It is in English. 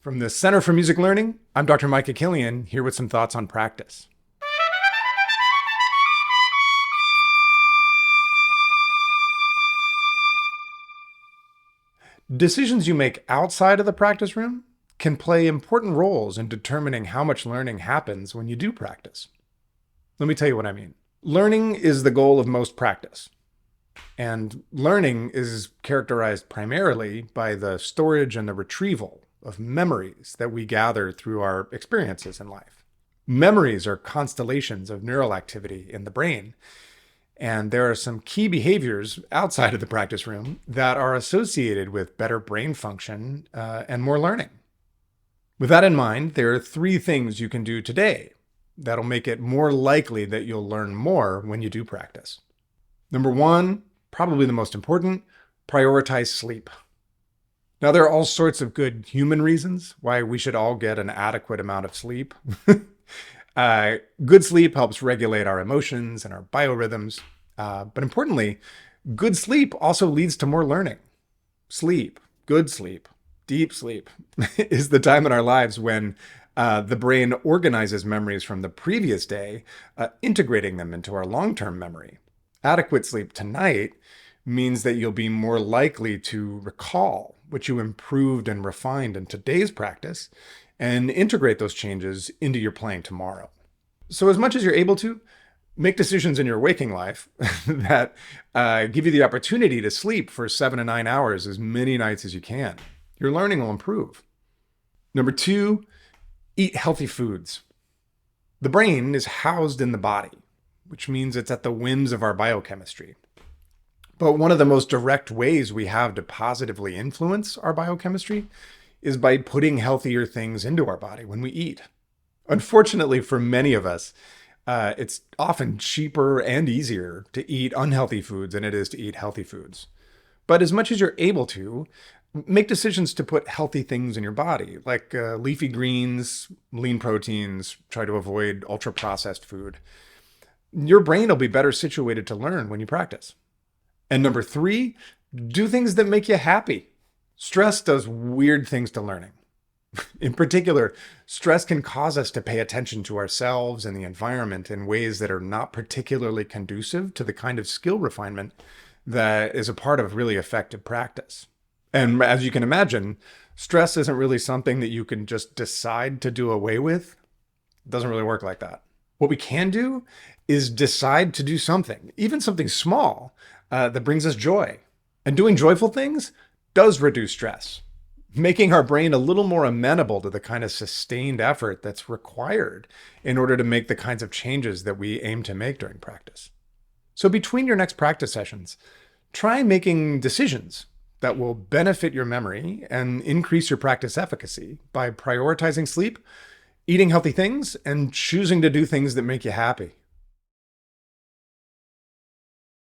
From the Center for Music Learning, I'm Dr. Micah Killian, here with some thoughts on practice. Decisions you make outside of the practice room can play important roles in determining how much learning happens when you do practice. Let me tell you what I mean. Learning is the goal of most practice. And learning is characterized primarily by the storage and the retrieval of memories that we gather through our experiences in life. Memories are constellations of neural activity in the brain. And there are some key behaviors outside of the practice room that are associated with better brain function and more learning. With that in mind, there are 3 things you can do today that'll make it more likely that you'll learn more when you do practice. Number 1, probably the most important, prioritize sleep. Now, there are all sorts of good human reasons why we should all get an adequate amount of sleep. Good sleep helps regulate our emotions and our biorhythms. But importantly, good sleep also leads to more learning. Sleep, good sleep, deep sleep is the time in our lives when the brain organizes memories from the previous day, integrating them into our long-term memory. Adequate sleep tonight means that you'll be more likely to recall what you improved and refined in today's practice and integrate those changes into your playing tomorrow. So as much as you're able to, make decisions in your waking life that give you the opportunity to sleep for 7 to 9 hours as many nights as you can. Your learning will improve. Number 2, eat healthy foods. The brain is housed in the body, which means it's at the whims of our biochemistry. But one of the most direct ways we have to positively influence our biochemistry is by putting healthier things into our body when we eat. Unfortunately, for many of us, it's often cheaper and easier to eat unhealthy foods than it is to eat healthy foods. But as much as you're able to, make decisions to put healthy things in your body, like leafy greens, lean proteins, try to avoid ultra-processed food. Your brain will be better situated to learn when you practice. And number 3, do things that make you happy. Stress does weird things to learning. In particular, stress can cause us to pay attention to ourselves and the environment in ways that are not particularly conducive to the kind of skill refinement that is a part of really effective practice. And as you can imagine, stress isn't really something that you can just decide to do away with. It doesn't really work like that. What we can do is decide to do something, even something small, that brings us joy. And doing joyful things does reduce stress, making our brain a little more amenable to the kind of sustained effort that's required in order to make the kinds of changes that we aim to make during practice. So between your next practice sessions, try making decisions that will benefit your memory and increase your practice efficacy by prioritizing sleep, eating healthy things, and choosing to do things that make you happy.